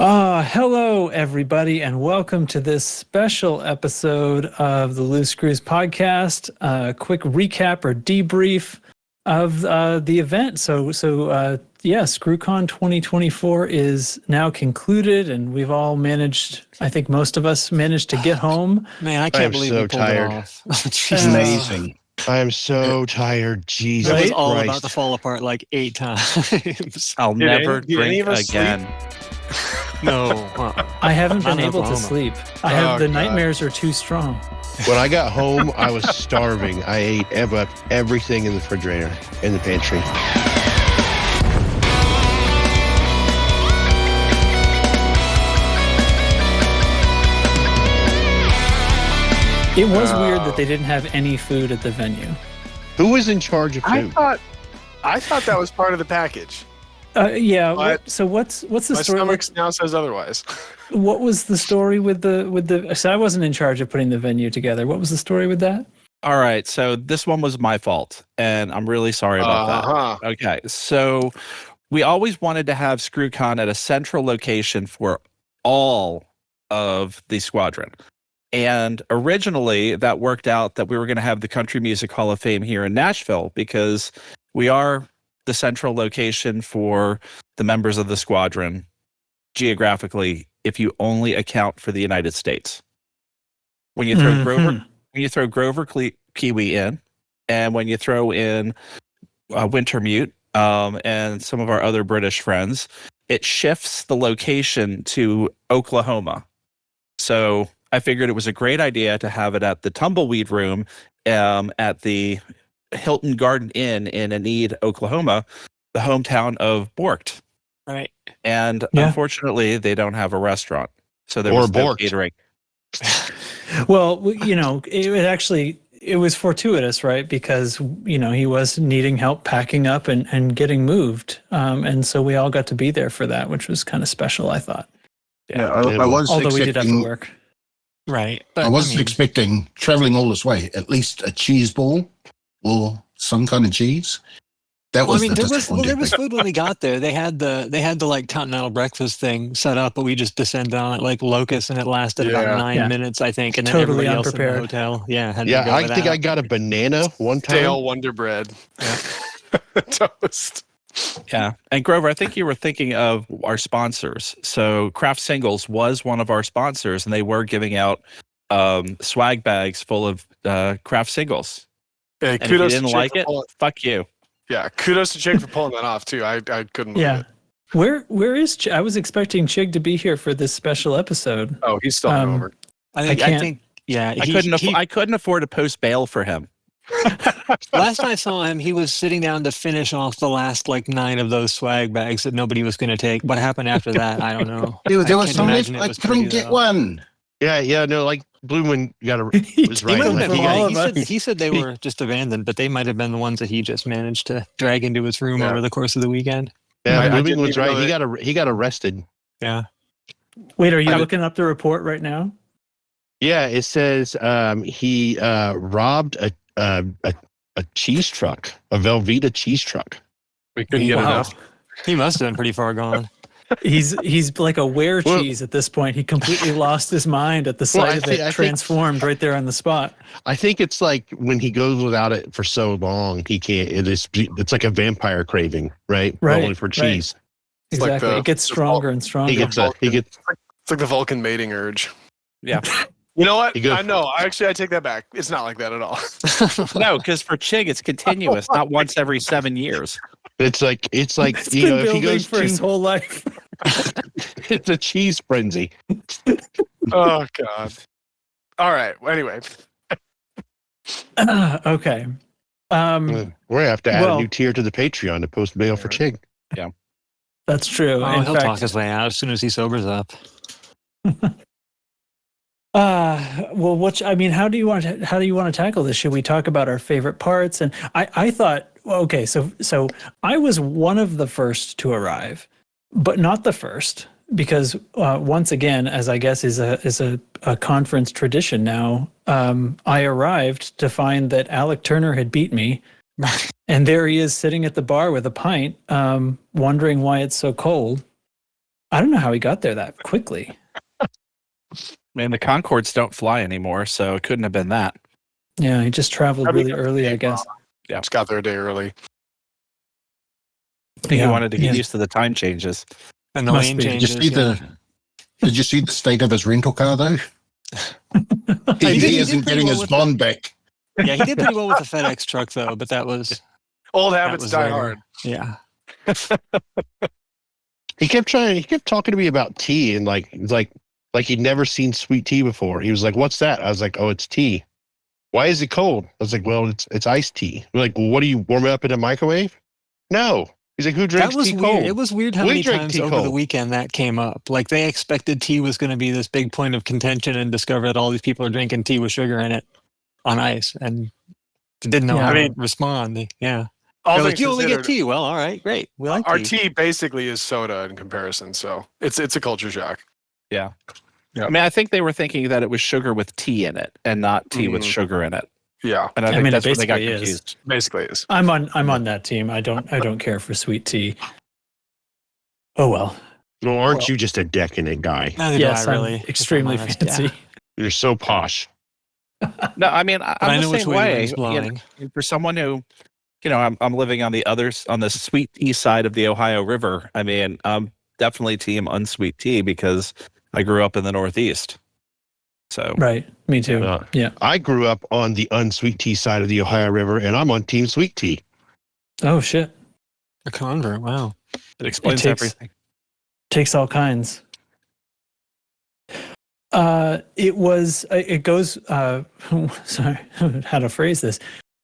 Hello, everybody, and welcome to this special episode of the Loose Screws podcast. Quick recap or debrief of the event. So, ScrewCon 2024 is now concluded, and we've all managed. I think most of us managed to get home. Man, I can't believe we pulled it off. Amazing. I am so tired. Jesus It was all Christ. about to fall apart like 8 times. I'll never drink again. No. I haven't been Not in able to Oklahoma. sleep. I have the God. nightmares are too strong. When I got home, I was starving. I ate everything in the refrigerator, in the pantry. It was weird that they didn't have any food at the venue. Who was in charge of food? I thought that was part of the package. Yeah. But So what's the My story? stomach now says otherwise. What was the story with the? So I wasn't in charge of putting the venue together. What was the story with that? All right, so this one was my fault, and I'm really sorry about that. Okay, so we always wanted to have ScrewCon at a central location for all of the squadron. And originally that worked out that we were going to have the Country Music Hall of Fame here in Nashville because we are the central location for the members of the squadron geographically if you only account for the United States. When you throw Grover Kiwi in, and when you throw in Wintermute and some of our other British friends, it shifts the location to Oklahoma. So I figured it was a great idea to have it at the Tumbleweed Room at the Hilton Garden Inn in Enid, Oklahoma, the hometown of Borked. Right. And unfortunately, they don't have a restaurant. So there was no catering. Well, it was fortuitous, right? Because, he was needing help packing up and getting moved. And so we all got to be there for that, which was kind of special, I thought. Yeah, I was Although we did have to expecting, work. Right. I was expecting traveling all this way, at least a cheese ball or some kind of cheese. That was there was food when we got there. They had the like continental breakfast thing set up, but we just descended on it like locusts, and it lasted about 9 minutes, I think. And then Totally everybody unprepared. else in the hotel, I think I got a banana one time. Stale Wonder Bread. Yeah. Toast. Yeah. And Grover, I think you were thinking of our sponsors. So Craft Singles was one of our sponsors, and they were giving out swag bags full of Craft Singles. Hey, And if you didn't like it, fuck you. Yeah, kudos to Chig for pulling that off too. I couldn't believe it. Where is Chig? I was expecting Chig to be here for this special episode. Oh, he's still over. I think I couldn't afford to post bail for him. Last I saw him, he was sitting down to finish off the last 9 of those swag bags that nobody was going to take. What happened after that, I don't know. There was some left. I couldn't get one. Bloomman was right. He said they were just abandoned, but they might have been the ones that he just managed to drag into his room over the course of the weekend. Yeah, Bloomman was right. He got arrested. Yeah. Wait, are you looking up the report right now? Yeah, it says he robbed a cheese truck, a Velveeta cheese truck. We couldn't get enough. He must have been pretty far gone. He's like a were cheese at this point. He completely lost his mind at the sight of it transformed right there on the spot. I think it's like when he goes without it for so long, he can't. It's like a vampire craving, right? Only for cheese. Right. Exactly. It gets stronger and stronger. It's like the Vulcan mating urge. Yeah. You know what? I know. I take that back. It's not like that at all. No, because for Chig, it's continuous, not once every 7 years. It's like It's if he goes for his whole life. It's a cheese frenzy. Oh God. All right. Well, anyway. Okay. We have to add a new tier to the Patreon to post bail for Chig. Yeah, that's true. Oh, he'll talk his way out as soon as he sobers up. Well, how do you want to tackle this? Should we talk about our favorite parts? And I thought, okay, so I was one of the first to arrive, but not the first, because once again, as I guess is a conference tradition now, I arrived to find that Alec Turner had beat me, and there he is sitting at the bar with a pint, wondering why it's so cold. I don't know how he got there that quickly. Man, the Concords don't fly anymore, so it couldn't have been that. Yeah, he just traveled really early, I guess. Yeah, just got there a day early. He wanted to get used to the time changes. And the lane changes. Did you see the state of his rental car, though? He isn't getting his bond back. Yeah, he did pretty well with the FedEx truck, though, but that was... Old habits die hard. Yeah. He kept talking to me about tea and like he'd never seen sweet tea before. He was like, "What's that?" I was like, "Oh, it's tea." "Why is it cold?" I was like, "Well, it's iced tea." We're like, "Well, what do you warm it up in a microwave?" "No." He's like, "Who drinks tea cold?" It was weird how many times over the weekend that came up. Like they expected tea was going to be this big point of contention and discovered that all these people are drinking tea with sugar in it on ice and didn't know how to respond. Yeah. Like, you only get tea. Well, all right, great. We like our tea basically is soda in comparison, so it's a culture shock. Yeah. I mean, I think they were thinking that it was sugar with tea in it and not tea with sugar in it. Yeah, and I mean, that's where they got confused. Basically, is. I'm on that team. I don't care for sweet tea. Oh well. Well, aren't you just a decadent guy? Yes, I'm extremely fancy. Yeah. You're so posh. No, I mean, I'm the same way. Blowing. For someone who, I'm living on the sweet tea side of the Ohio River. I mean, I'm definitely team unsweet tea because I grew up in the Northeast. So right, me too. Yeah, I grew up on the unsweet tea side of the Ohio River, and I'm on team sweet tea. Oh shit! A convert. Wow, it explains everything. Takes all kinds. It goes. Sorry, how to phrase this.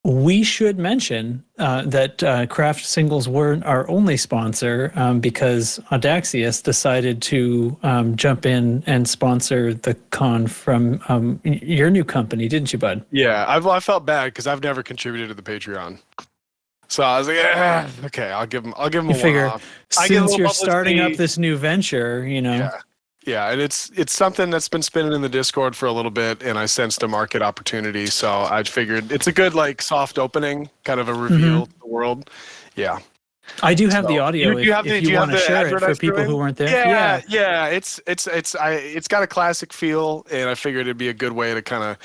We should mention that Craft Singles weren't our only sponsor because Audaxius decided to jump in and sponsor the con from your new company, didn't you, bud? Yeah, I felt bad because I've never contributed to the Patreon, so I was like, okay, I'll give them. You figure since you're starting up this new venture, Yeah, and it's something that's been spinning in the Discord for a little bit, and I sensed a market opportunity, so I figured it's a good soft opening, kind of a reveal to the world. Yeah, I do have the audio. If you want to share it for people who weren't there. Yeah, it's got a classic feel, and I figured it'd be a good way to kind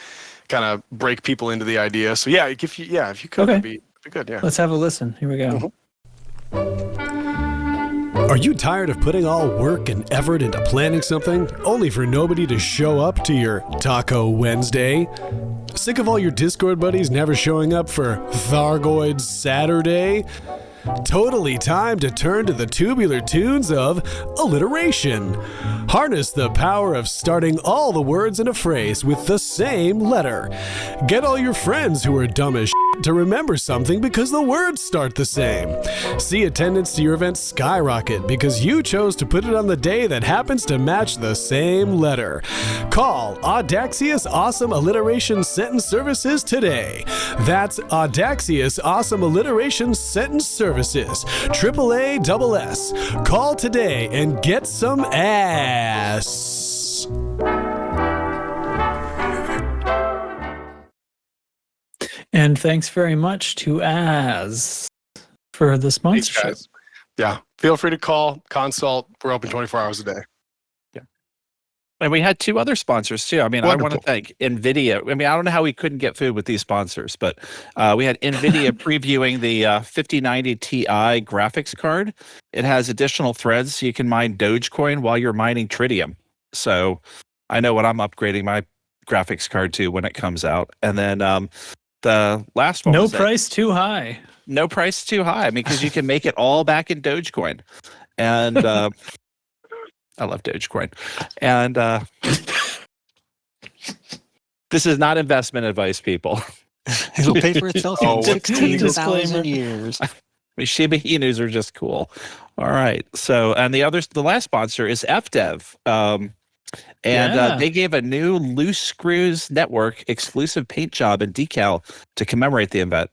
of break people into the idea. So yeah, if you could, it'd be good. Yeah, let's have a listen. Here we go. Are you tired of putting all work and effort into planning something, only for nobody to show up to your Taco Wednesday? Sick of all your Discord buddies never showing up for Thargoid Saturday? Totally time to turn to the tubular tunes of alliteration. Harness the power of starting all the words in a phrase with the same letter. Get all your friends who are dumb as shit to remember something because the words start the same. See attendance to your event skyrocket because you chose to put it on the day that happens to match the same letter. Call Audaxius Awesome Alliteration Sentence Services today. That's Audaxius Awesome Alliteration Sentence Services. AAA. Call today and get some ass. And thanks very much to Az for the sponsorship. Yeah, feel free to call, consult. We're open 24 hours a day. And we had two other sponsors too. I mean, wonderful. I want to thank NVIDIA. I mean, I don't know how we couldn't get food with these sponsors, but we had NVIDIA previewing the 5090 Ti graphics card. It has additional threads so you can mine Dogecoin while you're mining Tritium. So I know what I'm upgrading my graphics card to when it comes out. And then the last one no price too high. No price too high. I mean, because you can make it all back in Dogecoin. And I love Dogecoin. And this is not investment advice, people. It'll pay for itself in 16,000 years. I mean, Shiba Inus are just cool. All right. So, and the last sponsor is FDev. They gave a new Loose Screws Network exclusive paint job and decal to commemorate the event.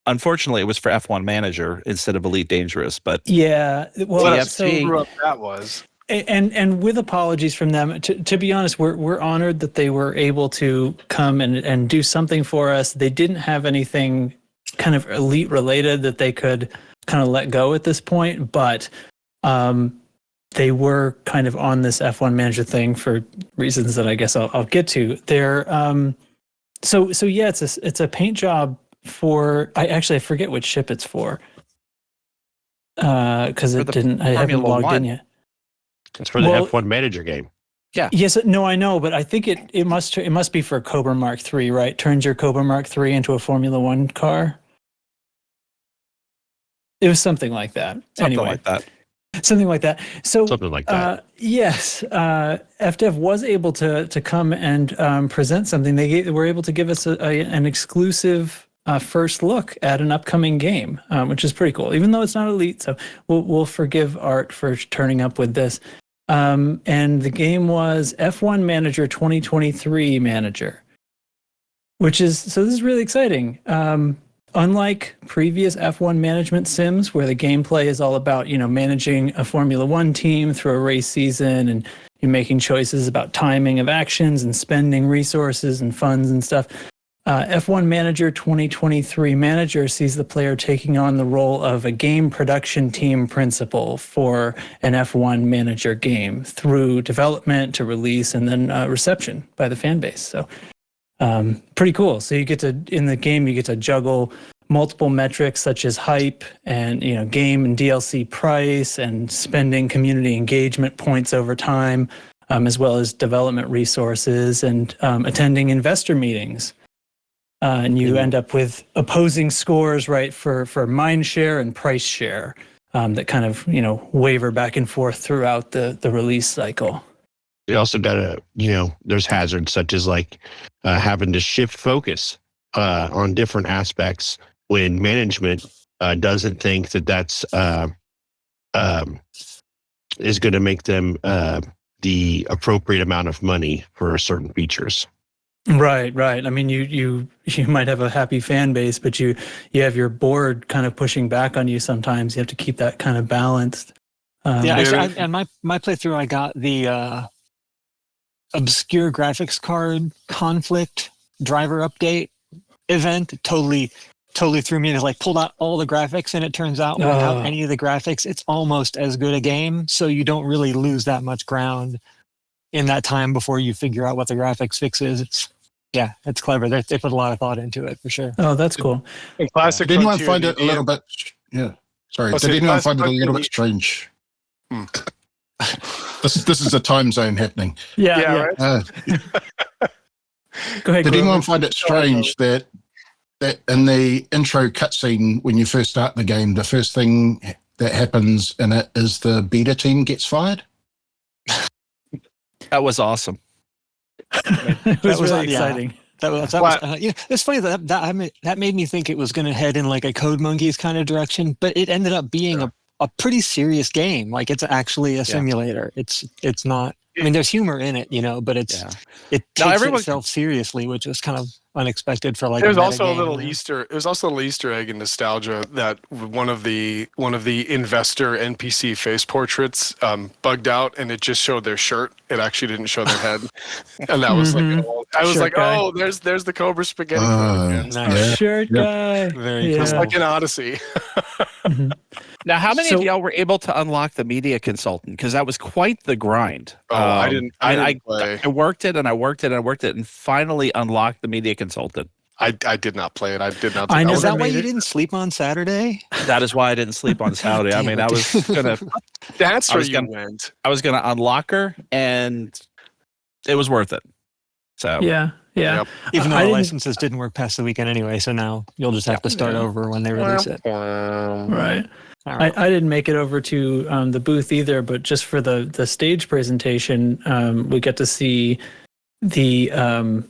Unfortunately, it was for F1 Manager instead of Elite Dangerous. But yeah, well, that was. And with apologies from them, to be honest, we're honored that they were able to come and do something for us. They didn't have anything kind of Elite related that they could kind of let go at this point, but they were kind of on this F1 Manager thing for reasons that I guess I'll get to. They're so yeah, it's a paint job for I forget which ship it's for. Because I haven't logged in yet. It's for the F1 Manager game. Yeah. Yes. No, I know, but I think it must be for Cobra Mark III, right? Turns your Cobra Mark III into a Formula One car. It was something like that. Something like that. So something like that. Yes, FDev was able to come and present something. They were able to give us an exclusive first look at an upcoming game, which is pretty cool. Even though it's not Elite, so we'll forgive Art for turning up with this. And the game was F1 Manager 2023 Manager, which is this is really exciting. Unlike previous F1 management sims, where the gameplay is all about managing a Formula One team through a race season, and you're making choices about timing of actions and spending resources and funds and stuff. F1 Manager 2023 Manager sees the player taking on the role of a game production team principal for an F1 Manager game through development to release and then reception by the fan base. So pretty cool. So in the game, you get to juggle multiple metrics such as hype and game and DLC price and spending community engagement points over time, as well as development resources and attending investor meetings. And you end up with opposing scores, right, for mind share and price share that kind of, waver back and forth throughout the release cycle. You also got there's hazards such as like having to shift focus on different aspects when management doesn't think that's is going to make them the appropriate amount of money for certain features. Right. I mean, you might have a happy fan base, but you have your board kind of pushing back on you sometimes. You have to keep that kind of balanced. And my playthrough, I got the obscure graphics card conflict driver update event. Totally threw me into pulled out all the graphics, and it turns out without any of the graphics, it's almost as good a game. So you don't really lose that much ground in that time before you figure out what the graphics fix is. It's clever. They put a lot of thought into it for sure. Oh, that's cool. Classic. Did anyone find it a little bit? Yeah. Sorry. Did anyone find it a little bit strange? This is a time zone happening. Yeah. Right? Go ahead. Did anyone find it strange that in the intro cutscene when you first start the game, the first thing that happens in it is the beta team gets fired? That was awesome. It was really exciting. It's funny that made me think it was going to head in like a Code Monkeys kind of direction, but it ended up being a pretty serious game. Like it's actually a simulator. It's not. I mean, there's humor in it, but it takes itself seriously, which was kind of unexpected for like. There's also a little Easter. It was also a little Easter egg in nostalgia that one of the investor NPC face portraits bugged out, and it just showed their shirt. It actually didn't show their head, and that was there's the Cobra Spaghetti. Nice. Shirt guy. Very Just like in Odyssey. Now, how many of y'all were able to unlock the media consultant? Because that was quite the grind. I didn't play. I worked it and finally unlocked the media consultant. I did not play it. I did not. Is that why you didn't sleep on Saturday? That is why I didn't sleep on Saturday. I mean, I was gonna. That's where you went. I was gonna unlock her, and it was worth it. So yeah. Yep. Even though the licenses didn't work past the weekend anyway, so now you'll just have to start over when they release it. Right. I didn't make it over to the booth either, but just for the stage presentation, we get to see so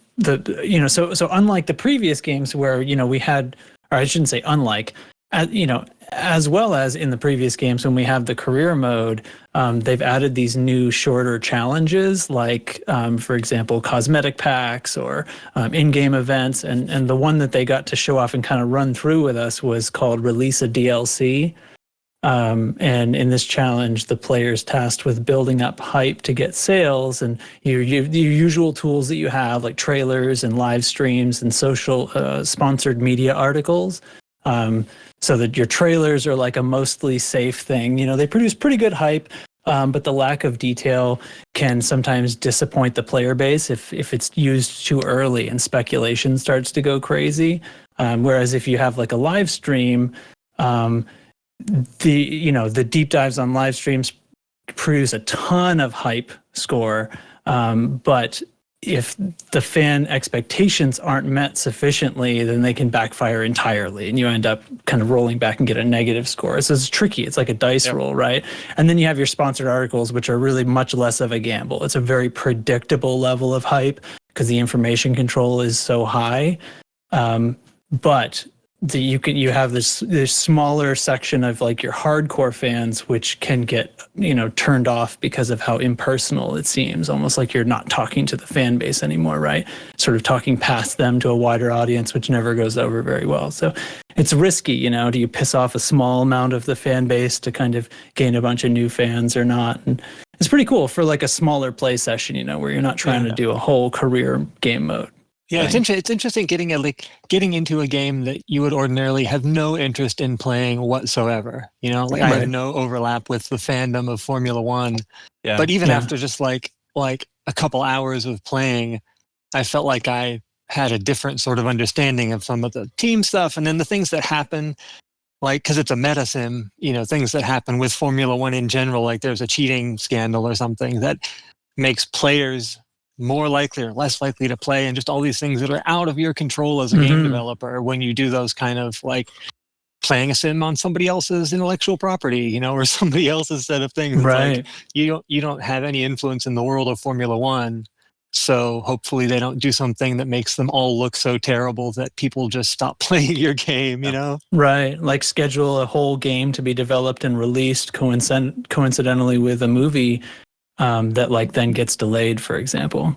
unlike the previous games where we had, or I shouldn't say unlike, as well as in the previous games when we have the career mode, they've added these new shorter challenges like, for example, cosmetic packs or in-game events. And the one that they got to show off and kind of run through with us was called Release a DLC. And in this challenge, the player's tasked with building up hype to get sales and your usual tools that you have, like trailers and live streams and social sponsored media articles. So that your trailers are like a mostly safe thing. They produce pretty good hype, but the lack of detail can sometimes disappoint the player base if it's used too early and speculation starts to go crazy. Whereas if you have like a live stream, the deep dives on live streams produce a ton of hype score, but if the fan expectations aren't met sufficiently, then they can backfire entirely, and you end up kind of rolling back and get a negative score. So it's tricky. It's like a dice roll, right? And then you have your sponsored articles, which are really much less of a gamble. It's a very predictable level of hype because the information control is so high. But you have this smaller section of like your hardcore fans, which can get turned off because of how impersonal it seems, almost like you're not talking to the fan base anymore, right? Sort of talking past them to a wider audience, which never goes over very well. So it's risky, do you piss off a small amount of the fan base to kind of gain a bunch of new fans or not? And it's pretty cool for like a smaller play session, where you're not trying to do a whole career game mode. Yeah, it's interesting getting into a game that you would ordinarily have no interest in playing whatsoever. I have no overlap with the fandom of Formula One. Yeah. But even after just like a couple hours of playing, I felt like I had a different sort of understanding of some of the team stuff, and then the things that happen, like because it's a meta sim, things that happen with Formula One in general, like there's a cheating scandal or something that makes players more likely or less likely to play, and just all these things that are out of your control as a game developer when you do those kind of like playing a sim on somebody else's intellectual property, or somebody else's set of things. Right. Like, you don't have any influence in the world of Formula One. So hopefully they don't do something that makes them all look so terrible that people just stop playing your game, Right. Like schedule a whole game to be developed and released coincidentally with a movie that like then gets delayed, for example.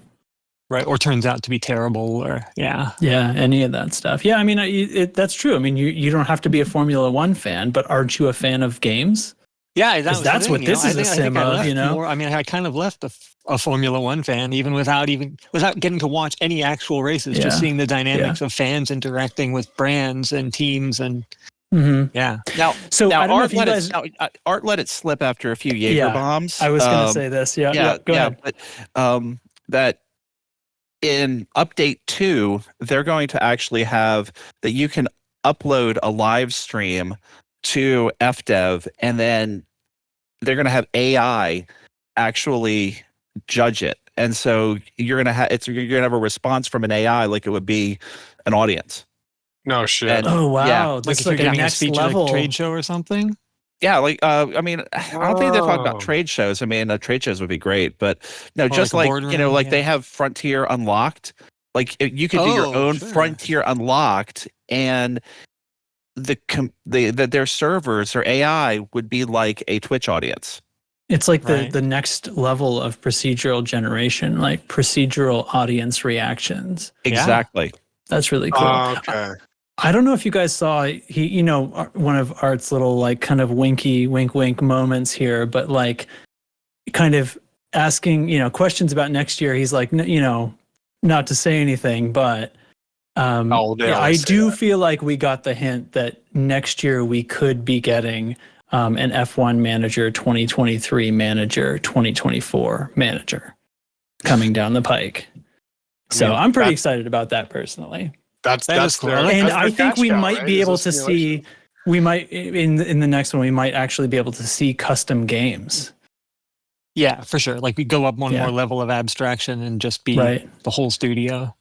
Right. Or turns out to be terrible, or any of that stuff. Yeah. I mean, that's true. I mean, you don't have to be a Formula One fan, but aren't you a fan of games? Yeah, that's what this is a sim of, I kind of left a Formula One fan even without getting to watch any actual races, just seeing the dynamics of fans interacting with brands and teams and Now Art let it slip after a few Jaeger bombs. I was going to say this. Go ahead. But that in update 2, they're going to actually have that you can upload a live stream to FDev, and then they're going to have AI actually judge it. And so you're going to have a response from an AI like it would be an audience. No shit. And, oh wow! Yeah, That's like a next level trade show or something. Yeah, like I don't think they're talking about trade shows. I mean, trade shows would be great, but no, just like they have Frontier Unlocked. Like you could do your own Frontier Unlocked, and their servers or AI would be like a Twitch audience. It's like the next level of procedural generation, like procedural audience reactions. Exactly. Yeah. That's really cool. Okay. I don't know if you guys saw one of Art's little like kind of winky wink moments here, but like kind of asking, questions about next year. He's like, not to say anything, but I do feel like we got the hint that next year we could be getting an F1 manager 2023 manager 2024 manager coming down the pike. So I'm pretty excited about that personally. That's cool. And I think we might be able to see. We might in the next one. We might actually be able to see custom games. Yeah, for sure. Like we go up one more level of abstraction and just be the whole studio.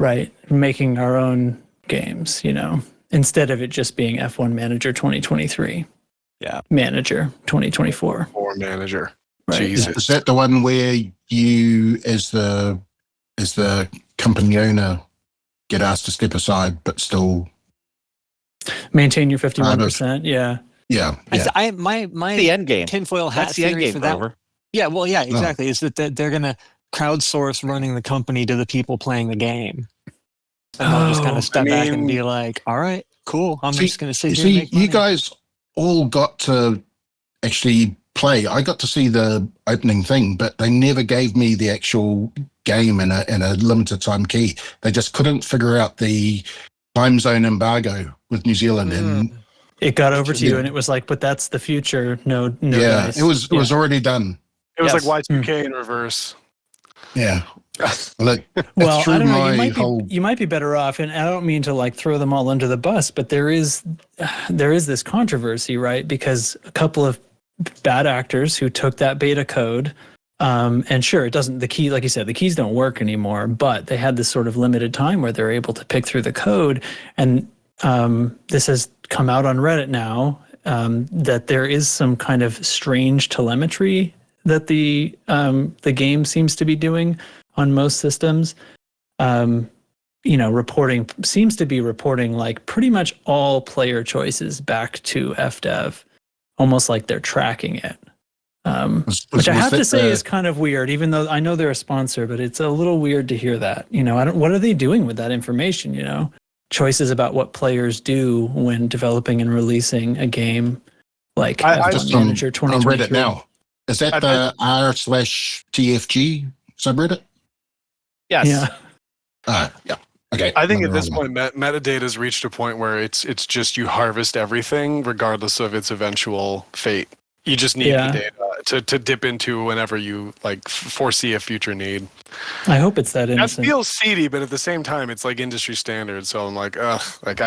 Right, making our own games. Instead of it just being F1 Manager 2023. Yeah, Manager 2024. Or manager. Right. Jesus. Is that the one where you, as the company owner, get asked to step aside, but still maintain your 51%? Yeah. My the end game. Tinfoil hat That's the end game for that. Over. Yeah, well, yeah, exactly. Is that they're going to crowdsource running the company to the people playing the game. And they'll just kind of step back and be like, all right, cool. I'm just going to sit here and make money. You guys all got to actually play. I got to see the opening thing, but they never gave me the actual game in a limited time key. They just couldn't figure out the time zone embargo with New Zealand, and it got over to you, and it was like, but that's the future. No, guys. It was already done. It was like Y2K in reverse. Yeah. Well, I don't know. You might be better off, and I don't mean to like throw them all under the bus, but there is this controversy, right? Because a couple of bad actors who took that beta code, and sure, it doesn't. The key, like you said, the keys don't work anymore, but they had this sort of limited time where they're able to pick through the code, and this has come out on Reddit now that there is some kind of strange telemetry that the game seems to be doing on most systems. Seems to be reporting like pretty much all player choices back to FDev, almost like they're tracking it. Which I have to say is kind of weird, even though I know they're a sponsor, but it's a little weird to hear that. What are they doing with that information? Choices about what players do when developing and releasing a game like F1 Manager 2023. On Reddit now. Is that the r/TFG subreddit? Yes. Yeah. Yeah. Okay. I think at this point, metadata has reached a point where it's just you harvest everything regardless of its eventual fate. You just need the data to dip into whenever you like foresee a future need. I hope it's that innocent. That feels seedy, but at the same time, it's like industry standard. So I'm like, I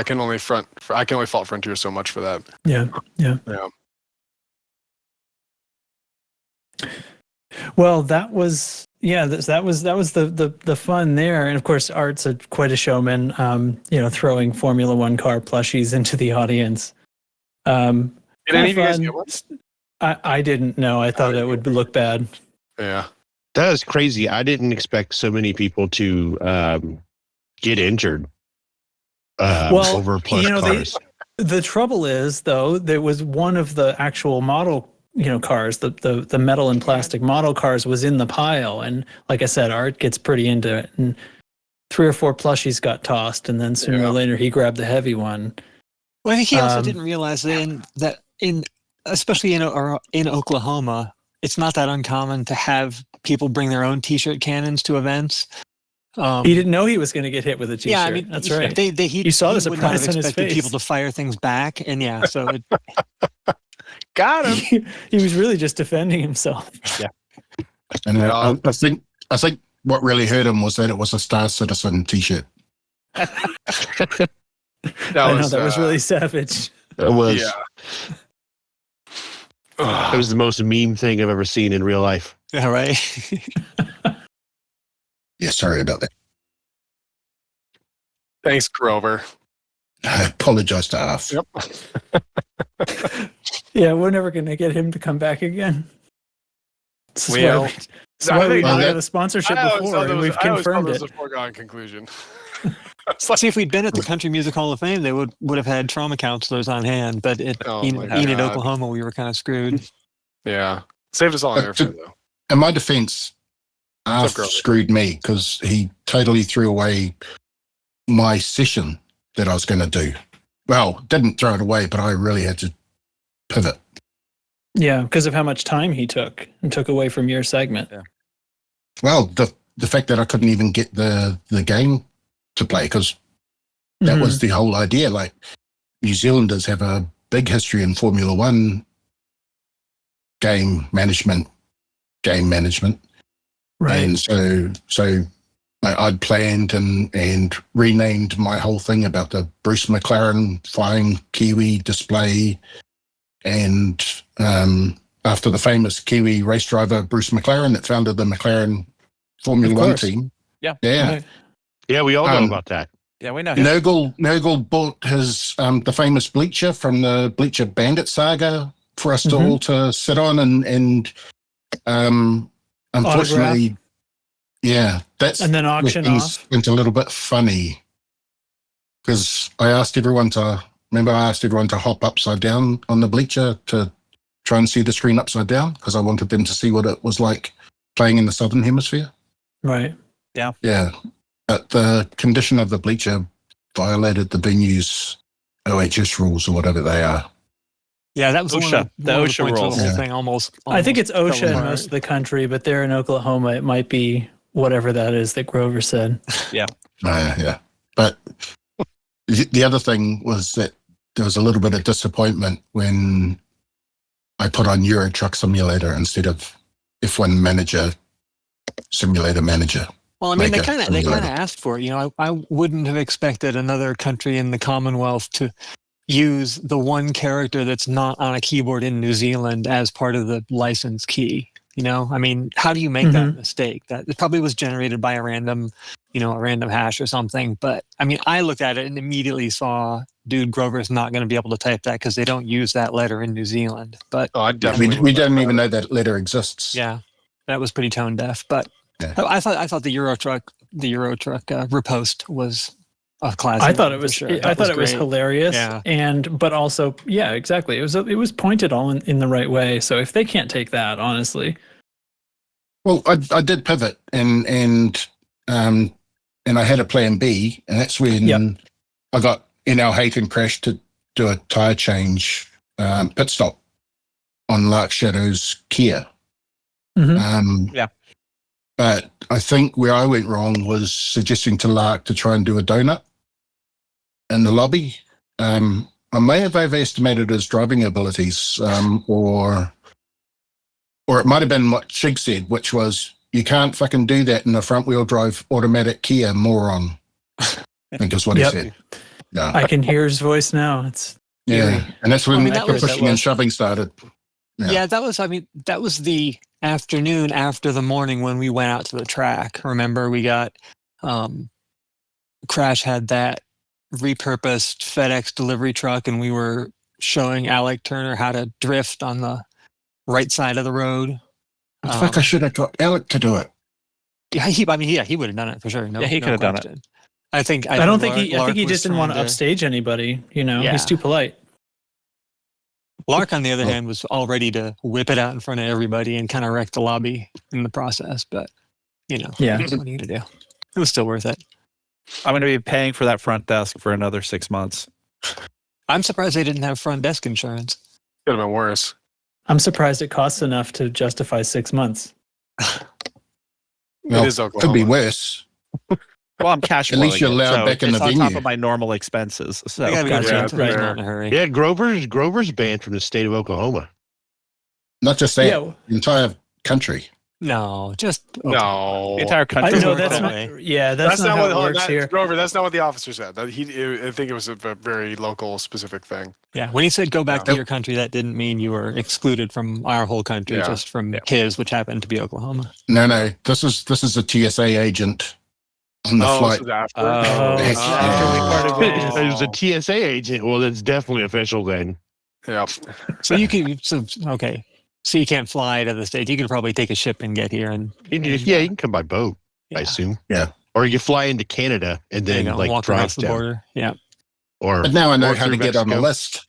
can only fault Frontier so much for that. Yeah. Yeah. Well, that was the fun there, and of course, Art's quite a showman. Throwing Formula One car plushies into the audience. Did any of you guys get one? I didn't know. I thought it would look bad. Yeah, that is crazy. I didn't expect so many people to get injured over plush cars. The trouble is, though, there was one of the actual model. Cars, the metal and plastic model cars was in the pile. And like I said, Art gets pretty into it. And 3 or 4 plushies got tossed. And then sooner or later, he grabbed the heavy one. Well, I think he also didn't realize that especially in Oklahoma, it's not that uncommon to have people bring their own T-shirt cannons to events. He didn't know he was going to to hit with a T-shirt. Yeah, I mean, that's right. You saw the surprise on his face. People to fire things back. And so it... Got him. He was really just defending himself. Yeah. And I think what really hurt him was that it was a Star Citizen T-shirt. That was really savage. It was. Yeah. It was the most meme thing I've ever seen in real life. Yeah, right. Yeah, sorry about that. Thanks, Grover. I apologize to us. Yep. Yeah, we're never going to get him to come back again. We got a sponsorship before, and we've confirmed it. It was a foregone conclusion. See, if we'd been at the Country Music Hall of Fame, they would have had trauma counselors on hand. But in Oklahoma, we were kind of screwed. Yeah, saved us all in airfare, though. In my defense, Arf screwed me because he totally threw away my session that I was going to do. Well, didn't throw it away, but I really had to pivot. Yeah, because of how much time he took away from your segment. Yeah. Well, the fact that I couldn't even get the game to play, because that was the whole idea. Like, New Zealanders have a big history in Formula One game management. Right. And so I'd planned and renamed my whole thing about the Bruce McLaren flying Kiwi display. And after the famous Kiwi race driver, Bruce McLaren, that founded the McLaren Formula One team. Yeah. Yeah. Right. Yeah, we all know about that. Yeah, we know. Nogel bought his the famous bleacher from the Bleacher Bandit saga for us to all to sit on and unfortunately, autograph. Yeah, and then auction off. Went a little bit funny because I asked everyone to hop upside down on the bleacher to try and see the screen upside down because I wanted them to see what it was like playing in the Southern Hemisphere. Right. Yeah. Yeah. But the condition of the bleacher violated the venue's OHS rules or whatever they are. Yeah, that was OSHA. The OSHA rules. The whole thing almost I think it's OSHA in most of the country, but there in Oklahoma, it might be whatever that is that Grover said. Yeah. Yeah. But the other thing was that there was a little bit of disappointment when I put on Euro Truck Simulator instead of F1 Simulator Manager. Well, I mean, they kind of asked for it. You know, I wouldn't have expected another country in the Commonwealth to use the one character that's not on a keyboard in New Zealand as part of the license key. You know, I mean, how do you make that mistake? That it probably was generated by a random hash or something. But I mean, I looked at it and immediately saw, dude, Grover's not going to be able to type that because they don't use that letter in New Zealand. But we didn't even know that letter exists. Yeah, that was pretty tone deaf. But yeah. I thought the Euro Truck riposte was a classic. I thought it was. Sure. I thought it was hilarious. Yeah. But also, yeah, exactly. It was pointed all in the right way. So if they can't take that, honestly. Well, I did pivot and I had a plan B, and that's when I got NL Hayton Crash to do a tire change pit stop on Lark Shadow's Kia. But I think where I went wrong was suggesting to Lark to try and do a donut in the lobby. I may have overestimated his driving abilities, or it might have been what Shig said, which was, you can't fucking do that in a front-wheel drive automatic Kia, moron. I think is what he said. Yeah. I can hear his voice now. It's and that's when the pushing and shoving started. Yeah, that was the afternoon after the morning when we went out to the track. Remember, we got Crash had that repurposed FedEx delivery truck, and we were showing Alec Turner how to drift on the right side of the road. Fuck, I should have got Alec to do it. Yeah, he would have done it for sure. No, he could have done it. I think he just didn't want to upstage anybody. You know, he's too polite. Lark, on the other hand, was all ready to whip it out in front of everybody and kind of wreck the lobby in the process. But, what are you going to do? It was still worth it. I'm going to be paying for that front desk for another 6 months. I'm surprised they didn't have front desk insurance. Could have been worse. I'm surprised it costs enough to justify 6 months. Well, it could be worse. Well, I'm cash flowing. At least you're allowed back in the venue. On top of my normal expenses. So not in a hurry. Yeah, Grover's banned from the state of Oklahoma. Not just that, the entire country. No, no. The entire country. No, that's not. Yeah, that's not how it works here. Grover, that's not what the officer said. I think it was a very local, specific thing. Yeah, when he said go back to your country, that didn't mean you were excluded from our whole country, just from his, which happened to be Oklahoma. No. This is a TSA agent on the flight. So after it was a TSA agent. Well, that's definitely official then. Yeah. So you can't fly to the States. You could probably take a ship and get here. You can come by boat, I assume. Yeah. Or you fly into Canada and then walk drive across the border. Yeah. But now I know how to get on the list.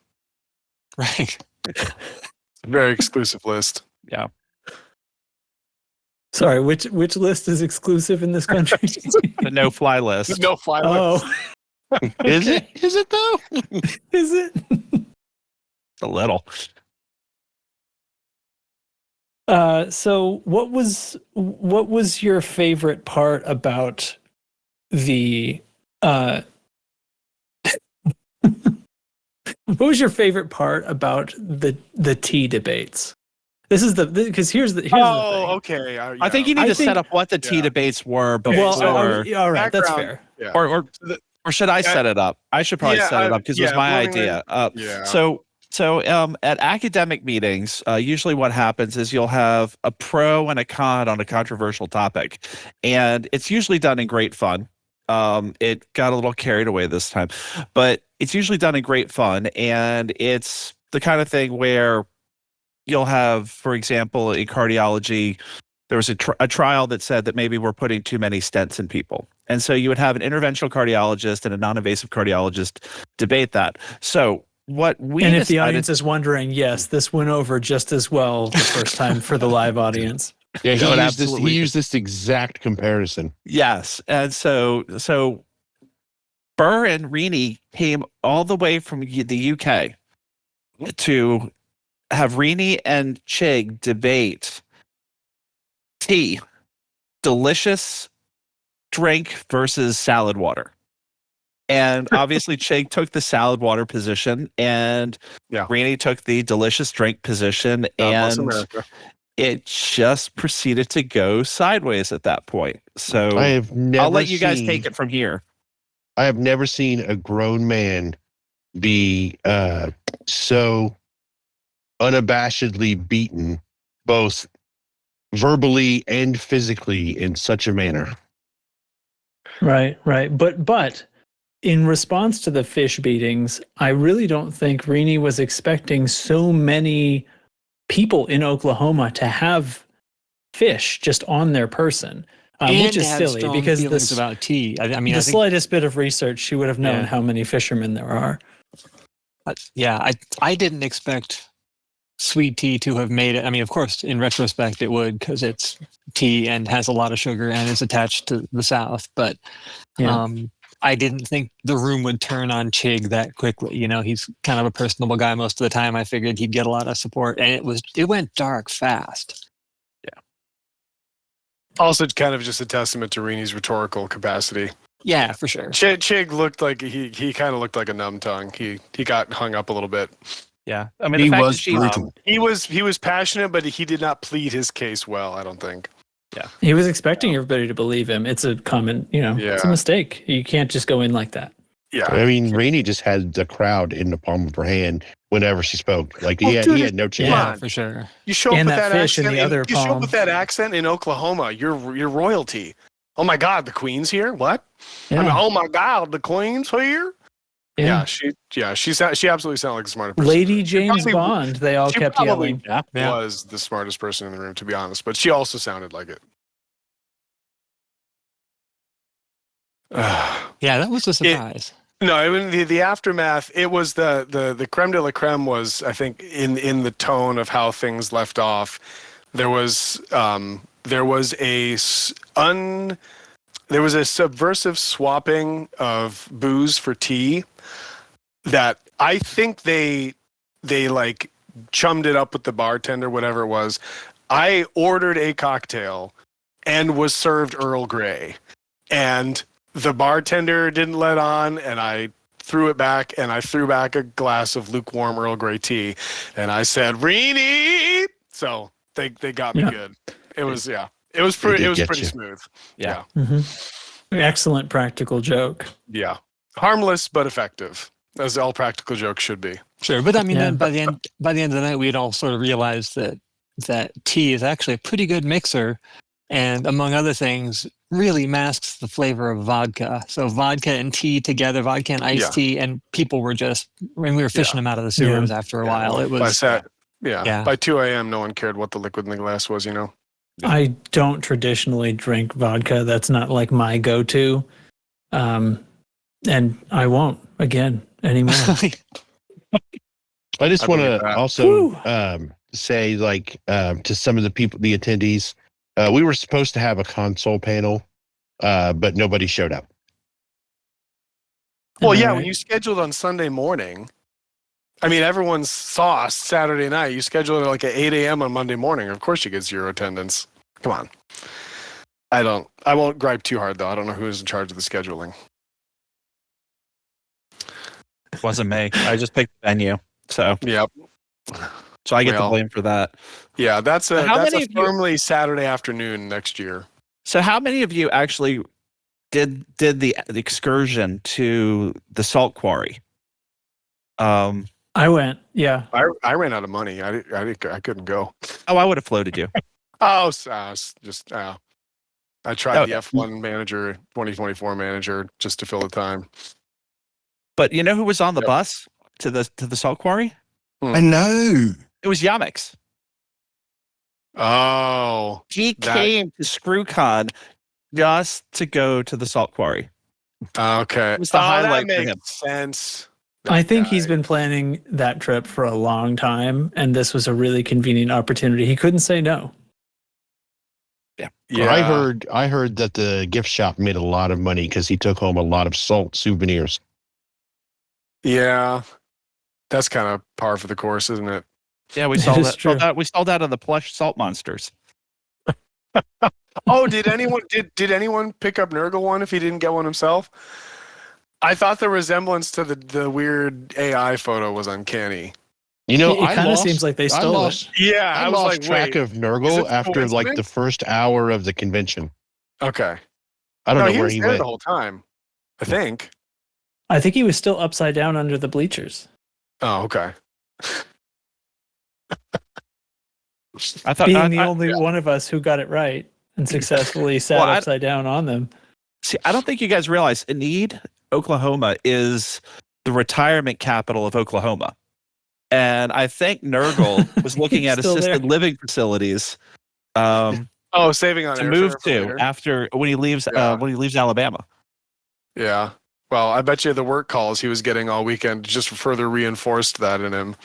Right. Very exclusive list. Yeah. Sorry, which list is exclusive in this country? The no-fly list. No fly list. Is it? Is it though? Is it? A little. So what was your favorite part about the what was your favorite part about the tea debates? This is because here's the thing. Okay. I think you need to set up what the tea debates were before. All right, that's fair. Yeah. Or should I set it up? I should probably set it up because it was my idea. So at academic meetings, usually what happens is you'll have a pro and a con on a controversial topic, and it's usually done in great fun. It got a little carried away this time, but it's usually done in great fun, and it's the kind of thing where you'll have, for example, in cardiology, there was a trial that said that maybe we're putting too many stents in people. And so you would have an interventional cardiologist and a non-invasive cardiologist debate that. So if the audience is wondering, yes, this went over just as well the first time for the live audience. Yeah, he used this exact comparison. Yes. And so Burr and Rini came all the way from the UK to have Rini and Chig debate tea, delicious drink versus salad water. And obviously, Chig took the salad water position, and Rini took the delicious drink position, and it just proceeded to go sideways at that point. So I'll let you guys take it from here. I have never seen a grown man be so unabashedly beaten, both verbally and physically, in such a manner. Right. But in response to the fish beatings, I really don't think Rini was expecting so many people in Oklahoma to have fish just on their person, which is silly because feelings about tea. I mean, the slightest bit of research, she would have known how many fishermen there are. I didn't expect sweet tea to have made it. I mean, of course, in retrospect, it would because it's tea and has a lot of sugar and is attached to the South. But I didn't think the room would turn on Chig that quickly. You know, he's kind of a personable guy most of the time. I figured he'd get a lot of support, and it went dark fast. Yeah. Also, kind of just a testament to Rini's rhetorical capacity. Yeah, for sure. Chig looked like he kind of looked like a numb tongue. He got hung up a little bit. Yeah, I mean, he was brutal. He was passionate, but he did not plead his case well, I don't think. Yeah, he was expecting everybody to believe him. It's a common, it's a mistake. You can't just go in like that. Yeah, I mean, Rini just had the crowd in the palm of her hand whenever she spoke. Like he had no chance. Yeah, for sure. You show up with that fish accent. In the other you show up with that accent in Oklahoma. You're royalty. Oh my God, the Queen's here. What? Yeah. I mean, oh my God, the Queen's here. Yeah, she absolutely sounded like the smartest person. Lady James Bond, they all kept yelling. Was the smartest person in the room, to be honest, but she also sounded like it. Yeah, that was a surprise. I mean, the aftermath. It was the creme de la creme was, I think, in the tone of how things left off. There was a subversive swapping of booze for tea that I think they like chummed it up with the bartender, whatever it was. I ordered a cocktail and was served Earl Grey, and the bartender didn't let on, and I threw it back, and I threw back a glass of lukewarm Earl Grey tea, and I said, "Rini!" So they got me good. It was pretty smooth. Yeah. Mm-hmm. Excellent practical joke. Yeah, harmless but effective, as all practical jokes should be. Sure, but I mean, then by the end of the night, we'd all sort of realized that tea is actually a pretty good mixer, and among other things, really masks the flavor of vodka. So vodka and tea together, vodka and iced tea, and people were we were fishing them out of the sewers after a while. It was by 2 a.m. no one cared what the liquid in the glass was. I don't traditionally drink vodka. That's not like my go-to, and I won't again anymore. I just want to also say, to some of the people, the attendees, we were supposed to have a console panel, but nobody showed up. Well, when you scheduled on Sunday morning, I mean, everyone saw us Saturday night. You scheduled it at 8 a.m. on Monday morning. Of course you get zero attendance. Come on. I won't gripe too hard, though. I don't know who is in charge of the scheduling. It wasn't me. I just picked the venue. So yep. So I get the blame for that. Yeah, that's firmly Saturday afternoon next year. So how many of you actually did the excursion to the salt quarry? I went. Yeah. I ran out of money. I couldn't go. Oh, I would have floated you. I tried the F1 manager, 2024 manager, just to fill the time. But you know who was on the bus to the salt quarry? I know. It was Yamix. Oh. He came to ScrewCon just to go to the salt quarry. Okay. It was the highlight that for him. makes sense. I think he's been planning that trip for a long time, and this was a really convenient opportunity. He couldn't say no. Yeah. I heard that the gift shop made a lot of money because he took home a lot of salt souvenirs. Yeah. That's kind of par for the course, isn't it? Yeah, we saw that. We saw that on the plush salt monsters. Oh, did anyone pick up Nurgle one if he didn't get one himself? I thought the resemblance to the weird AI photo was uncanny. You know, it kind of seems like they stole it. Yeah, I was lost like, track of Nurgle after like the first hour of the convention. Okay. I don't know where he was there went the whole time. I think. I think he was still upside down under the bleachers. Oh, okay. I thought being the only one of us who got it right and successfully sat upside down on them. See, I don't think you guys realize Enid, Oklahoma, is the retirement capital of Oklahoma. And I think Nurgle was looking at assisted living facilities. Saving on to airfare move to later. after when he leaves Alabama. Yeah. Well, I bet you the work calls he was getting all weekend just further reinforced that in him.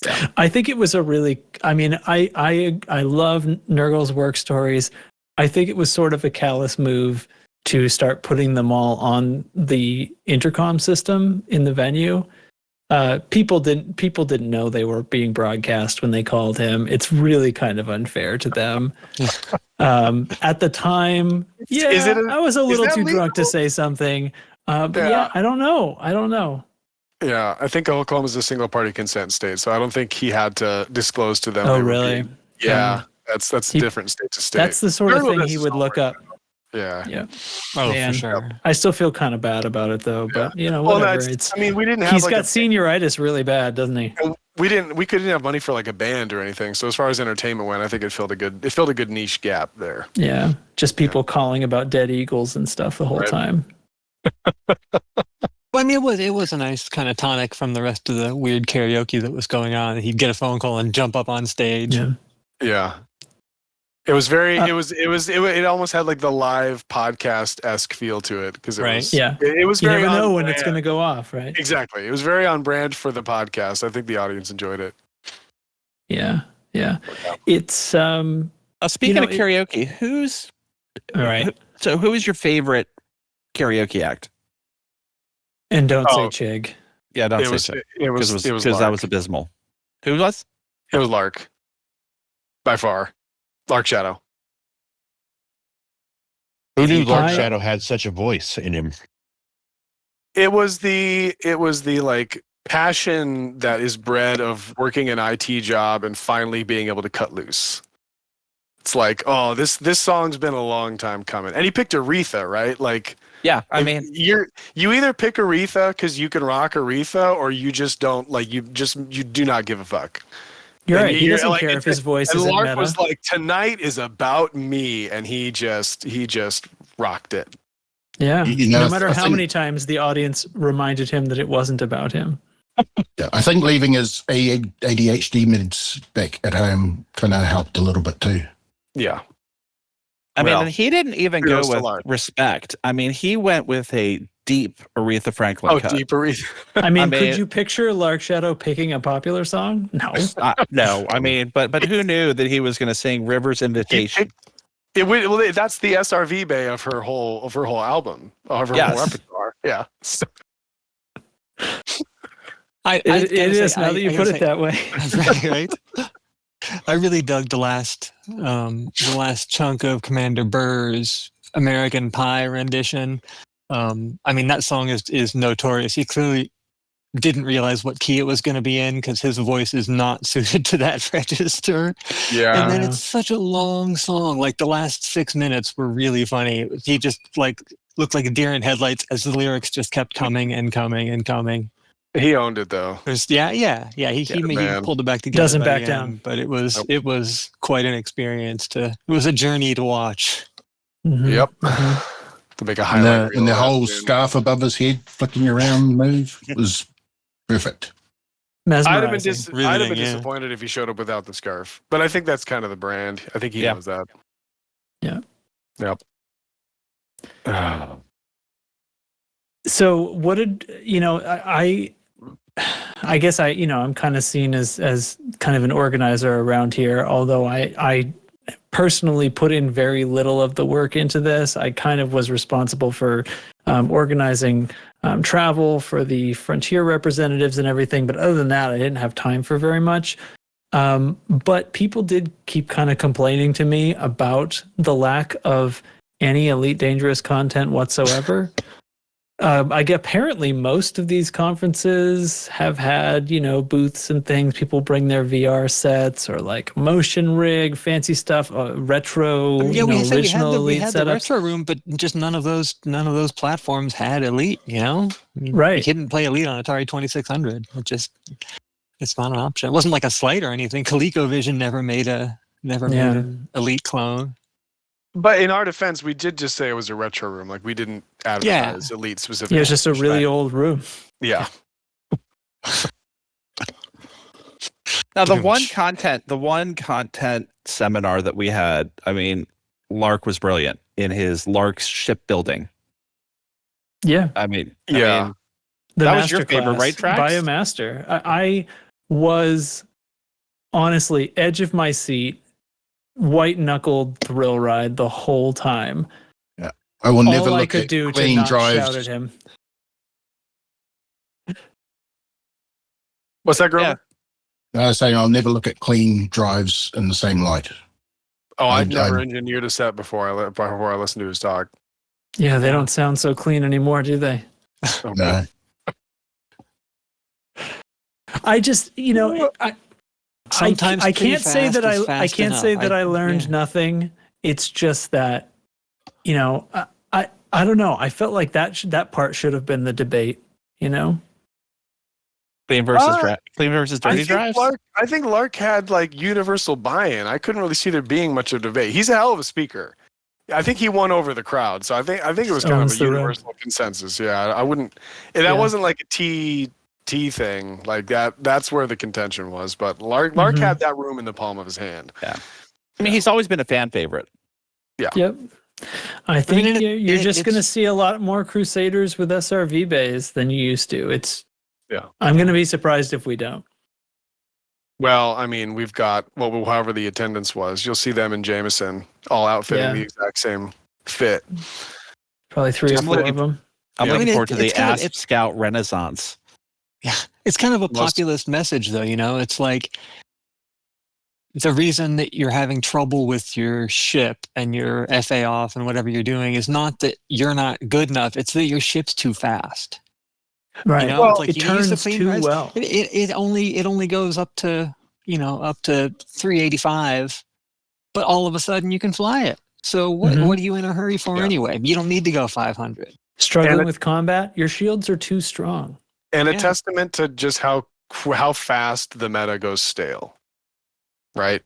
Yeah. I think it was a really. I mean, I love Nurgle's work stories. I think it was sort of a callous move to start putting them all on the intercom system in the venue. People didn't know they were being broadcast when they called him. It's really kind of unfair to them. At the time, I was a little too drunk to say something. But I don't know. Yeah, I think Oklahoma is a single party consent state, so I don't think he had to disclose to them. Oh, really? That's different state to state. That's the sort of thing he would look up. Yeah. Oh, for sure. I still feel kind of bad about it though, but whatever. We didn't have. He's got senioritis really bad, doesn't he? We couldn't have money for like a band or anything. So as far as entertainment went, I think it filled a good niche gap there. Yeah, just people calling about dead eagles and stuff the whole time. Well, I mean, it was a nice kind of tonic from the rest of the weird karaoke that was going on. He'd get a phone call and jump up on stage. Yeah. It was very. It almost had like the live podcast-esque feel to it because it was. Yeah. It was. You very never know when brand. it's going to go off, right? Exactly. It was very on brand for the podcast. I think the audience enjoyed it. Yeah. It's speaking of karaoke, who's all right? Who is your favorite karaoke act? And don't say Chig. Yeah, don't say Chig. It was because that was abysmal. Who was? It was Lark. By far. Lark Shadow. Who knew Lark Shadow had such a voice in him? It was the like passion that is bred of working an IT job and finally being able to cut loose. It's like, oh, this song's been a long time coming. And he picked Aretha, right? Like, yeah, I mean, you either pick Aretha because you can rock Aretha, or you just don't like you do not give a fuck. You're right. He doesn't care if his voice is Lark meta. was like, tonight is about me, and he just rocked it. Yeah. No matter how many times the audience reminded him that it wasn't about him. Yeah, I think leaving his ADHD meds back at home kind of helped a little bit too. Yeah. I mean, he didn't even go with Respect. I mean, he went with a deep Aretha Franklin cut. Deep Aretha. I mean, could you picture Lark Shadow picking a popular song? No. No. I mean, but who knew that he was going to sing River's Invitation? That's the SRV bay of her whole album, of her whole repertoire. Yeah. It is now that you put it that way. Right. I really dug the last chunk of Commander Burr's American Pie rendition. I mean, that song is notorious. He clearly didn't realize what key it was going to be in because his voice is not suited to that register. Yeah. And then it's such a long song. Like the last 6 minutes were really funny. He just like looked like a deer in headlights as the lyrics just kept coming and coming and coming. He owned it though. He pulled it back together. Doesn't back down. But it was quite an experience it was a journey to watch. Mm-hmm. Yep. Mm-hmm. To make a highlight. And the whole scarf above his head flicking around move was perfect. I'd have been disappointed if he showed up without the scarf. But I think that's kind of the brand. I think he knows that. Yeah. Yep. So what did I guess I'm kind of seen as kind of an organizer around here, although I personally put in very little of the work into this. I kind of was responsible for organizing travel for the Frontier representatives and everything, but other than that, I didn't have time for very much. But people did keep kind of complaining to me about the lack of any Elite Dangerous content whatsoever. I get apparently most of these conferences have had, booths and things. People bring their VR sets or like motion rig, fancy stuff, retro, original Elite we had setups. the retro room, but just none of those platforms had Elite. Right? You couldn't play Elite on Atari 2600. It's not an option. It wasn't like a Slight or anything. ColecoVision never made an Elite clone. But in our defense, we did just say it was a retro room. Like we didn't advertise Elite specifically. Yeah, it's just a really old room. Yeah. Now the one content seminar that we had, I mean, Lark was brilliant in his Lark's shipbuilding. Yeah. I mean, that was your favorite, right, Trax? Biomaster. I was honestly edge of my seat, white knuckled thrill ride the whole time. Yeah, I will never All look I could at do to clean not drives. shout at him. What's that, Grover? I was saying I'll never look at clean drives in the same light. Oh, I've never engineered a set before I listened to his talk. Yeah, they don't sound so clean anymore, do they? No. I just, Sometimes I can't say that I can't enough. say that I learned nothing. It's just that, I don't know. I felt like that part should have been the debate. Clean versus dirty drives. I think Lark had like universal buy-in. I couldn't really see there being much of a debate. He's a hell of a speaker. I think he won over the crowd. So I think it was kind of a universal consensus. Yeah, I wouldn't. And that wasn't like a T thing like that. That's where the contention was. But Lark had that room in the palm of his hand. Yeah, I mean he's always been a fan favorite. Yeah. Yep. I think you're just going to see a lot more Crusaders with SRV bays than you used to. I'm going to be surprised if we don't. Well, I mean, we've got however the attendance was. You'll see them in Jameson all outfitting the exact same fit. Probably 3 or 4 of them. I'm looking forward to the Ask Scout Renaissance. Yeah, it's kind of a populist message, though. It's like the reason that you're having trouble with your ship and your FA off and whatever you're doing is not that you're not good enough. It's that your ship's too fast. Right. Like it turns too well. It only goes up to 385, but all of a sudden you can fly it. So what are you in a hurry for anyway? You don't need to go 500. Struggling with combat, your shields are too strong. And a testament to just how fast the meta goes stale. Right?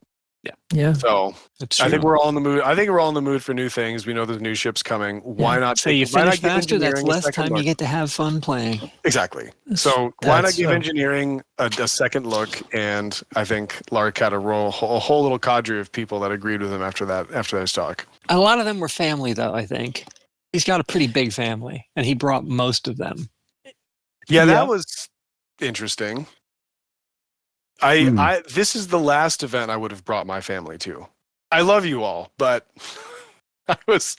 Yeah. So I think we're all in the mood. I think we're all in the mood for new things. We know there's new ships coming. Why not? So you finish faster. That's less time you get to have fun playing. Exactly. So why not give engineering a second look? And I think Lark had a whole little cadre of people that agreed with him after his talk. A lot of them were family, though. I think he's got a pretty big family, and he brought most of them. Yeah, that was interesting. This is the last event I would have brought my family to. I love you all, but I was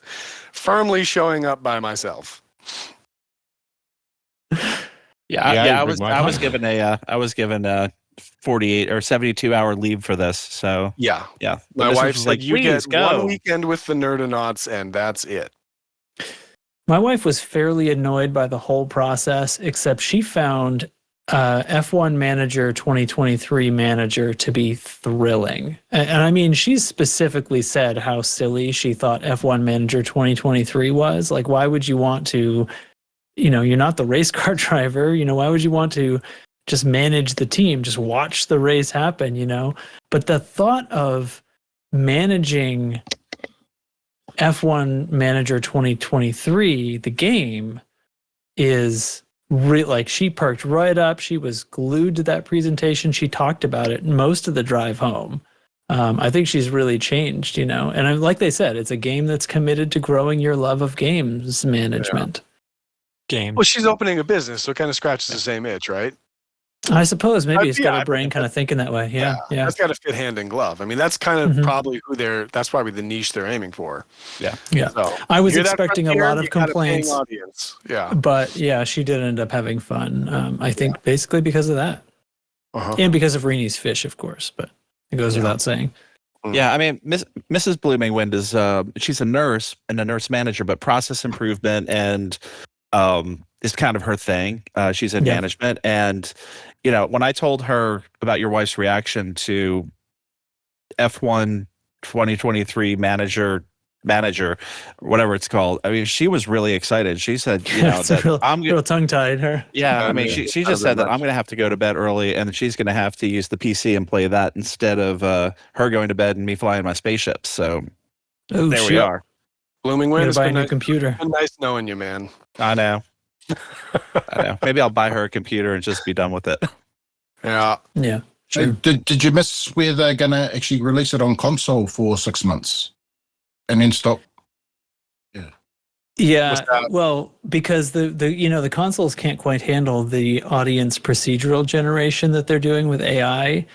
firmly showing up by myself. I was given a 48 or 72 hour leave for this. So yeah. My wife said like, you get one weekend with the Nerdonauts and that's it. My wife was fairly annoyed by the whole process, except she found F1 Manager 2023 Manager to be thrilling. And I mean, she's specifically said how silly she thought F1 Manager 2023 was. Like, why would you want to, you're not the race car driver, why would you want to just manage the team, just watch the race happen, But the thought of managing F1 Manager 2023, the game, is like she perked right up. She was glued to that presentation. She talked about it most of the drive home. I think she's really changed, and like they said, it's a game that's committed to growing your love of games management. Well, she's opening a business, so it kind of scratches the same itch, right? I suppose maybe it's got a brain kind of thinking that way. Yeah. That's got to fit hand in glove. I mean, that's kind of probably that's probably the niche they're aiming for. Yeah. So, I was expecting a lot of complaints. Audience. Yeah. But she did end up having fun. I think basically because of that. And because of Reenie's fish, of course, but it goes without saying. Yeah, I mean, Mrs. Bloomingwind is she's a nurse and a nurse manager, but process improvement and is kind of her thing. She's in Yeah. management, and when I told her about your wife's reaction to F1 2023 manager, whatever it's called. I mean, she was really excited. She said, that I'm real tongue-tied her. Yeah, I mean, she just said that I'm going to have to go to bed early, and she's going to have to use the PC and play that instead of her going to bed and me flying my spaceship. So there we are. Blooming Wind. Buy a new computer. It's been nice knowing you, man. I know. Maybe I'll buy her a computer and just be done with it. Yeah. Yeah. Sure. Did you miss where they're going to actually release it on console for 6 months and then stop? Yeah, well, because the consoles can't quite handle the audience procedural generation that they're doing with AI.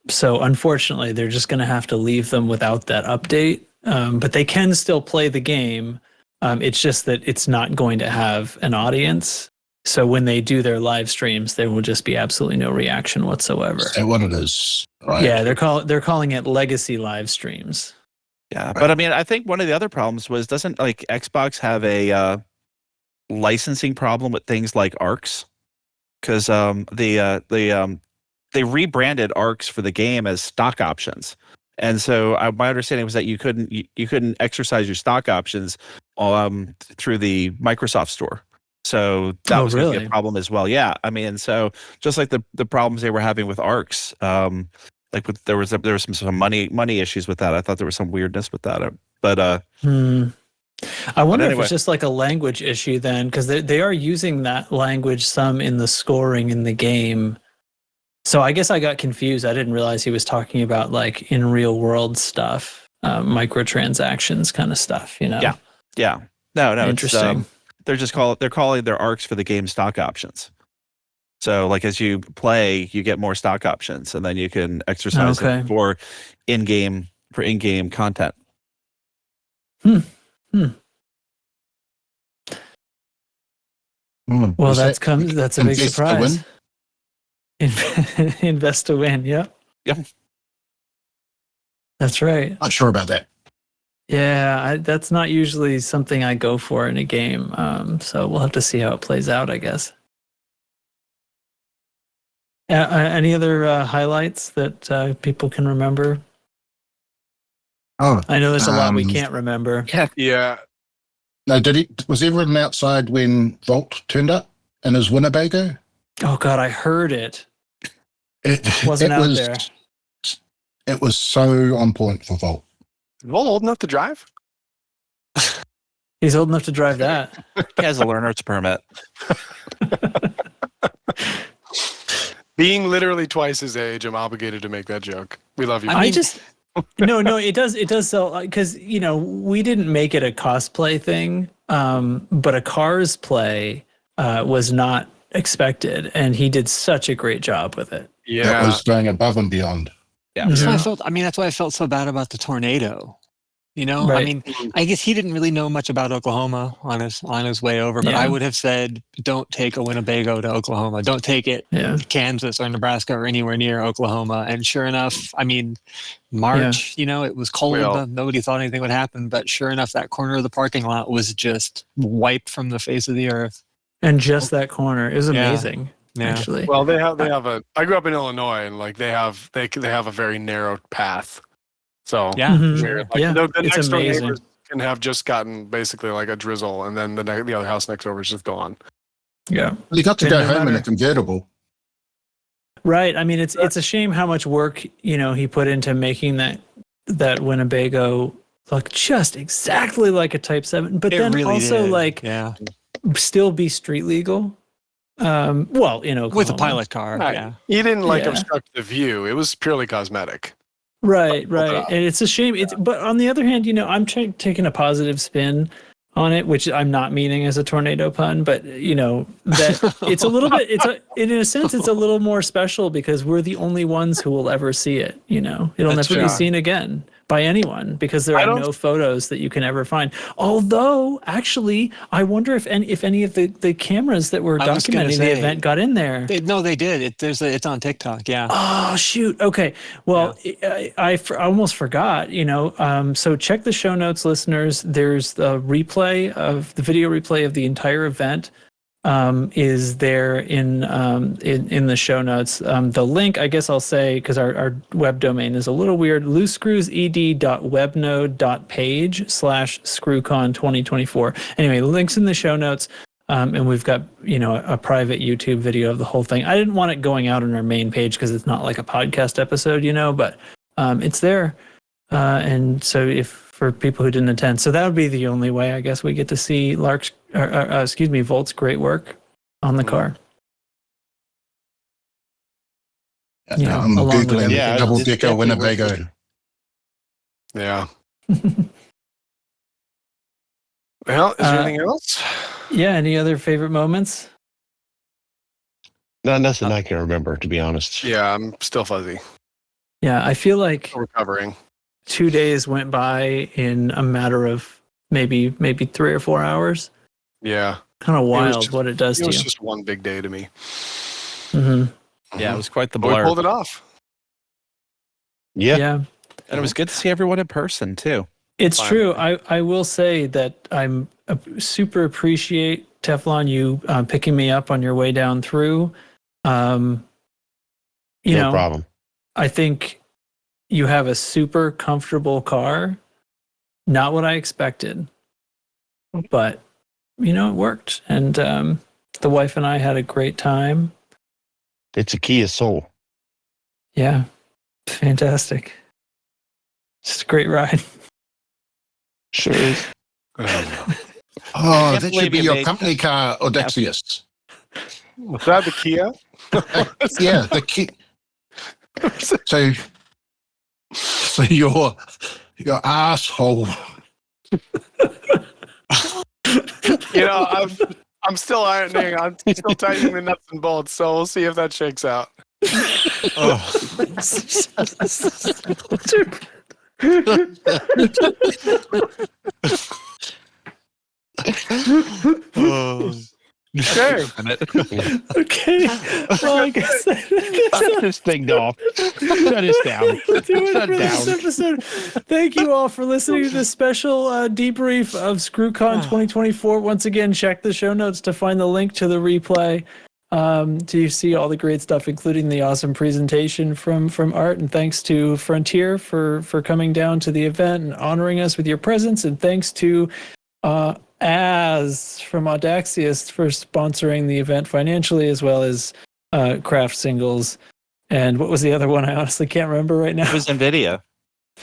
So unfortunately, they're just going to have to leave them without that update. But they can still play the game. It's just that it's not going to have an audience. So when they do their live streams, there will just be absolutely no reaction whatsoever. Is that what it is? Right. Yeah, they're calling it legacy live streams. Yeah, but I mean, I think one of the other problems was, doesn't Xbox have a licensing problem with things like ARCs? Because they rebranded ARCs for the game as stock options, and so my understanding was that you couldn't exercise your stock options through the Microsoft Store. So that was going to be a problem as well. Yeah, I mean, so just like the problems they were having with ARCs. There was some money issues with that. I thought there was some weirdness with that, but I wonder if it's just like a language issue then, because they are using that language some in the scoring in the game. So I guess I got confused. I didn't realize he was talking about like in real world stuff, microtransactions kind of stuff. Yeah. No. Interesting. They're calling their ARCs for the game stock options. So, like, as you play, you get more stock options, and then you can exercise it for in-game content. Well, that's a big surprise. Invest to win. Yep. That's right. Not sure about that. Yeah, that's not usually something I go for in a game. So we'll have to see how it plays out, I guess. Any other highlights that people can remember? Oh, I know there's a lot we can't remember. Yeah. No, was everyone outside when Volt turned up in his Winnebago? Oh God, I heard it. It wasn't out there. It was so on point for Volt. Is Volt old enough to drive? He's old enough to drive that. He has a learner's permit. Being literally twice his age, I'm obligated to make that joke. We love you. No, it does sell, because we didn't make it a cosplay thing, but a Cars play was not expected, and he did such a great job with it. Yeah, that was going above and beyond. Yeah, that's why I felt so bad about the tornado. Right. I mean, I guess he didn't really know much about Oklahoma on his way over, but I would have said, don't take a Winnebago to Oklahoma. Don't take it to Kansas or Nebraska or anywhere near Oklahoma. And sure enough, I mean, March, it was cold. Nobody thought anything would happen. But sure enough, that corner of the parking lot was just wiped from the face of the earth. And just that corner is amazing. Yeah. Actually, well, they have I grew up in Illinois, and like they have a very narrow path. So the next door neighbors can have just gotten basically like a drizzle, and then the other house next over is just gone. Yeah, well, you got to go home in a convertible. Right. I mean, it's a shame how much work he put into making that Winnebago look just exactly like a Type 7, but then really also still be street legal. Well, with a pilot car. Right. Yeah, he didn't obstruct the view. It was purely cosmetic. Right. And it's a shame. But on the other hand, I'm taking a positive spin on it, which I'm not meaning as a tornado pun, but that it's a little bit. In a sense, it's a little more special because we're the only ones who will ever see it. It'll never be seen again. by anyone because there are no photos that you can ever find. Although, actually, I wonder if any of the cameras that were documenting the event got in there. They did. It's on TikTok. Yeah. Oh shoot. Okay. Well, yeah. I almost forgot. So check the show notes, listeners. There's the video replay of the entire event. Is there in the show notes. The link, I guess I'll say, because our web domain is a little weird, loosescrewsed.webnode.page/ScrewCon 2024. Anyway, the link's in the show notes. And we've got, a private YouTube video of the whole thing. I didn't want it going out on our main page because it's not like a podcast episode, but it's there. And so for people who didn't attend, so that would be the only way I guess we get to see Volt's great work on the car. I'm Googling double decker Winnebago. Yeah. Well, is there anything else? Yeah, any other favorite moments? No, nothing I can remember, to be honest. Yeah, I'm still fuzzy. Yeah, I feel like still recovering. 2 days went by in a matter of maybe 3 or 4 hours. Yeah. Kind of wild what it does to you. It was just one big day to me. Mm-hmm. Yeah, it was quite the blur. We pulled it off. Yeah. And it was good to see everyone in person, too. It's true. I will say that I'm super appreciate, Teflon, you picking me up on your way down through. No problem. I think you have a super comfortable car. Not what I expected. But, it worked. And the wife and I had a great time. It's a Kia Soul. Yeah. Fantastic. Just a great ride. Sure is. That should be your company car, Audacious. Was that the Kia? Yeah, the Kia. So your asshole. I'm still ironing. I'm still tightening the nuts and bolts. So we'll see if that shakes out. Okay. Well, I guess shut this thing off. Shut this down. That's it for this episode. Thank you all for listening to this special debrief of ScrewCon 2024. Once again, check the show notes to find the link to the replay. To see all the great stuff, including the awesome presentation from Art. And thanks to Frontier for coming down to the event and honoring us with your presence. And thanks to Az from Audacious for sponsoring the event financially, as well as Craft Singles. And what was the other one? I honestly can't remember right now. It was NVIDIA.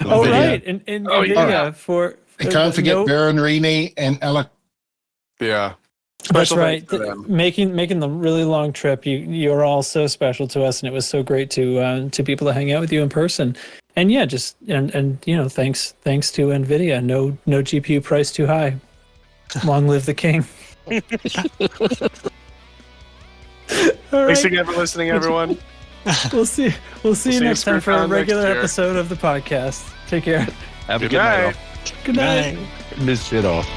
Oh, right. And NVIDia for... And can't forget Baron Rini and Alec. Yeah. That's right. Making the really long trip, you're all so special to us, and it was so great to people to hang out with you in person. And yeah, thanks to NVIDIA. No GPU price too high. Long live the king. Thanks again for listening, everyone. We'll see you next time for a regular episode of the podcast. Take care. Have a good night. Good night. Miss it off.